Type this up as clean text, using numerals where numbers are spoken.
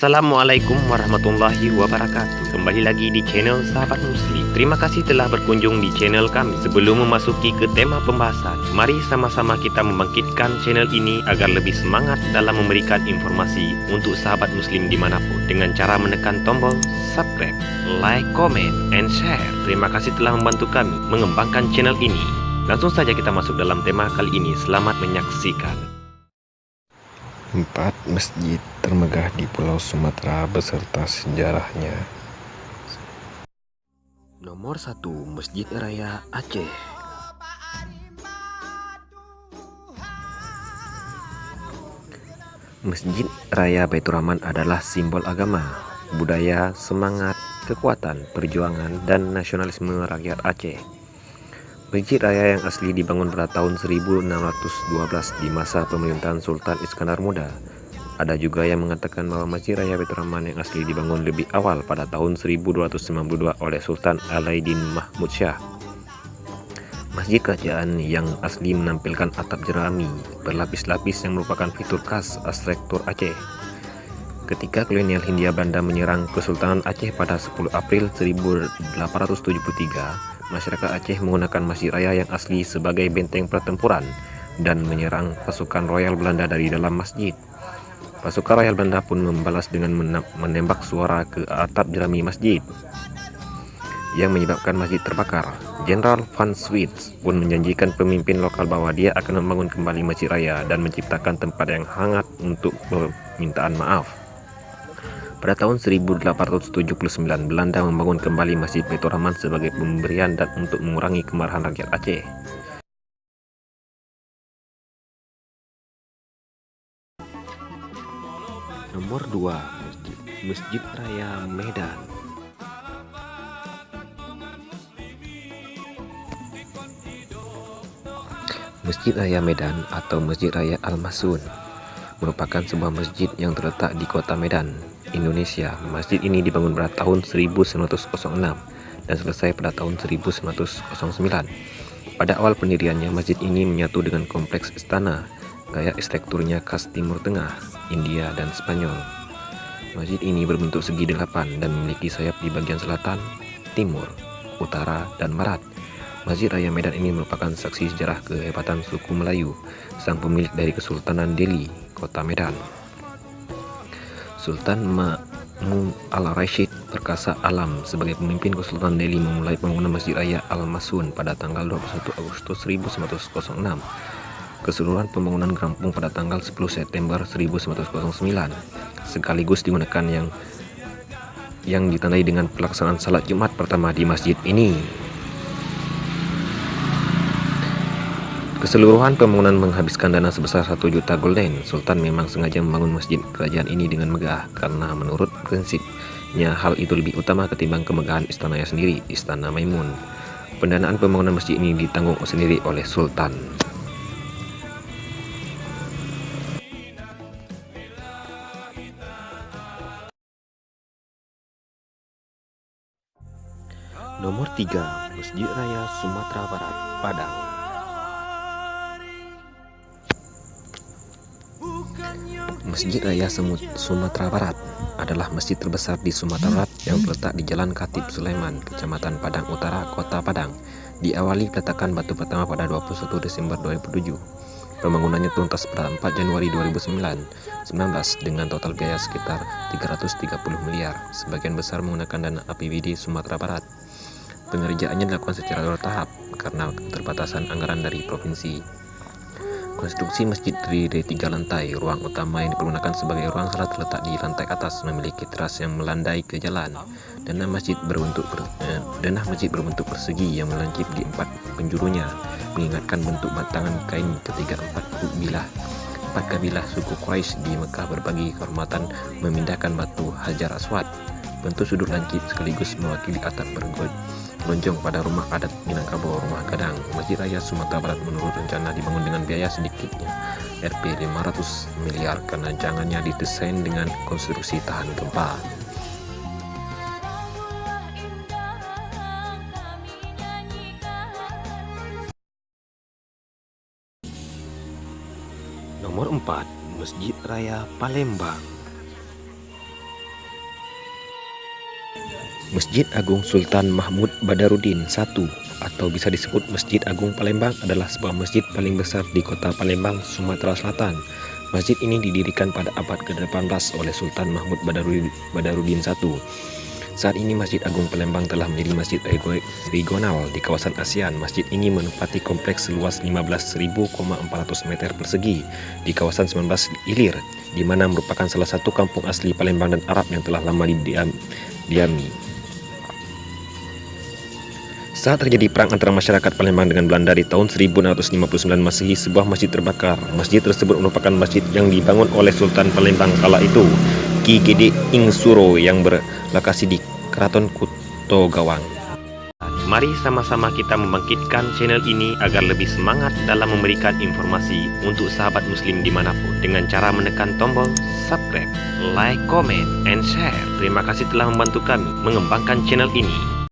Assalamualaikum warahmatullahi wabarakatuh. Kembali lagi di channel Sahabat Muslim. Terima kasih telah berkunjung di channel kami. Sebelum memasuki ke tema pembahasan, mari sama-sama kita membangkitkan channel ini agar lebih semangat dalam memberikan informasi untuk sahabat muslim dimanapun dengan cara menekan tombol subscribe, like, comment, and share. Terima kasih telah membantu kami mengembangkan channel ini. Langsung saja kita masuk dalam tema kali ini. Selamat menyaksikan. 4 masjid termegah di Pulau Sumatera beserta sejarahnya. Nomor 1, Masjid Raya Aceh. Masjid Raya Baitur Rahman adalah simbol agama, budaya, semangat, kekuatan, perjuangan, dan nasionalisme rakyat Aceh. Masjid Raya yang asli dibangun pada tahun 1612 di masa pemerintahan Sultan Iskandar Muda. Ada juga yang mengatakan bahwa Masjid Raya Baitur Rahman yang asli dibangun lebih awal pada tahun 1292 oleh Sultan Alaiddin Mahmud Shah. Masjid kerajaan yang asli menampilkan atap jerami berlapis-lapis yang merupakan fitur khas arsitektur Aceh. Ketika kolonial Hindia Belanda menyerang Kesultanan Aceh pada 10 April 1873, masyarakat Aceh menggunakan Masjid Raya yang asli sebagai benteng pertempuran dan menyerang pasukan Royal Belanda dari dalam masjid. Pasukan Royal Belanda pun membalas dengan menembak suara ke atap jerami masjid yang menyebabkan masjid terbakar. Jenderal Van Sweets pun menjanjikan pemimpin lokal bahwa dia akan membangun kembali Masjid Raya dan menciptakan tempat yang hangat untuk permintaan maaf. Pada tahun 1879, Belanda membangun kembali Masjid Baitur Rahman sebagai pemberian dan untuk mengurangi kemarahan rakyat Aceh. Nomor 2, Masjid Raya Medan. Masjid Raya Medan atau Masjid Raya Al-Masun merupakan sebuah masjid yang terletak di kota Medan, Indonesia. Masjid ini dibangun pada tahun 1906 dan selesai pada tahun 1909. Pada awal pendiriannya, masjid ini menyatu dengan kompleks istana. Gaya arsitekturnya khas Timur Tengah, India, dan Spanyol. Masjid ini berbentuk segi 8 dan memiliki sayap di bagian selatan, timur, utara, dan barat. Masjid Raya Medan ini merupakan saksi sejarah kehebatan suku Melayu, sang pemilik dari Kesultanan Delhi, kota Medan. Sultan Ma'mun al-Rashid Perkasa Alam sebagai pemimpin Kesultanan Delhi memulai pembangunan Masjid Raya Al-Masun pada tanggal 21 Agustus 1906. Keseluruhan pembangunan rampung pada tanggal 10 September 1909, sekaligus digunakan yang ditandai dengan pelaksanaan salat Jumat pertama di masjid ini. Keseluruhan pembangunan menghabiskan dana sebesar 1 juta gulden. Sultan memang sengaja membangun masjid kerajaan ini dengan megah karena menurut prinsipnya hal itu lebih utama ketimbang kemegahan istananya sendiri, Istana Maimun. Pendanaan pembangunan masjid ini ditanggung sendiri oleh Sultan. Nomor 3, Masjid Raya Sumatera Barat, Padang. Masjid Raya Sumatera Barat adalah masjid terbesar di Sumatera Barat yang terletak di Jalan Khatib Sulaiman, Kecamatan Padang Utara, Kota Padang. Diawali peletakan batu pertama pada 21 Desember 2007. Pembangunannya tuntas pada 4 Januari 2019 dengan total biaya sekitar 330 miliar. Sebagian besar menggunakan dana APBD Sumatera Barat. Pengerjaannya dilakukan secara bertahap karena keterbatasan anggaran dari provinsi. Konstruksi masjid terdiri dari 3 lantai. Ruang utama yang digunakan sebagai ruang salat terletak di lantai atas, memiliki teras yang melandai ke jalan. Denah masjid berbentuk persegi yang melancip di 4 penjurunya, mengingatkan bentuk batangan kain ketiga 4 kabilah suku Quraisy di Mekah berbagi kehormatan memindahkan batu Hajar Aswad. Bentuk sudut lancip sekaligus mewakili atap bergonjong pada rumah adat Minangkabau, Rumah Gadang. Masjid Raya Sumatera Barat menurut rencana dibangun dengan biaya sedikitnya Rp 500 miliar karena jangannya didesain dengan konstruksi tahan gempa. Nomor 4, Masjid Raya Palembang. Masjid Agung Sultan Mahmud Badarudin I atau bisa disebut Masjid Agung Palembang adalah sebuah masjid paling besar di kota Palembang, Sumatera Selatan. Masjid ini didirikan pada abad ke-18 oleh Sultan Mahmud Badarudin I. Saat ini Masjid Agung Palembang telah menjadi masjid regional di kawasan ASEAN. Masjid ini menempati kompleks seluas 15.400 meter persegi di kawasan 19 Ilir, di mana merupakan salah satu kampung asli Palembang dan Arab yang telah lama diami. Saat terjadi perang antara masyarakat Palembang dengan Belanda di tahun 1659 Masehi, sebuah masjid terbakar. Masjid tersebut merupakan masjid yang dibangun oleh Sultan Palembang kala itu, Ki Gede Ing Suro, yang berlokasi di Keraton Kuto Gawang. Mari sama-sama kita membangkitkan channel ini agar lebih semangat dalam memberikan informasi untuk sahabat muslim dimanapun dengan cara menekan tombol subscribe, like, comment, and share. Terima kasih telah membantu kami mengembangkan channel ini.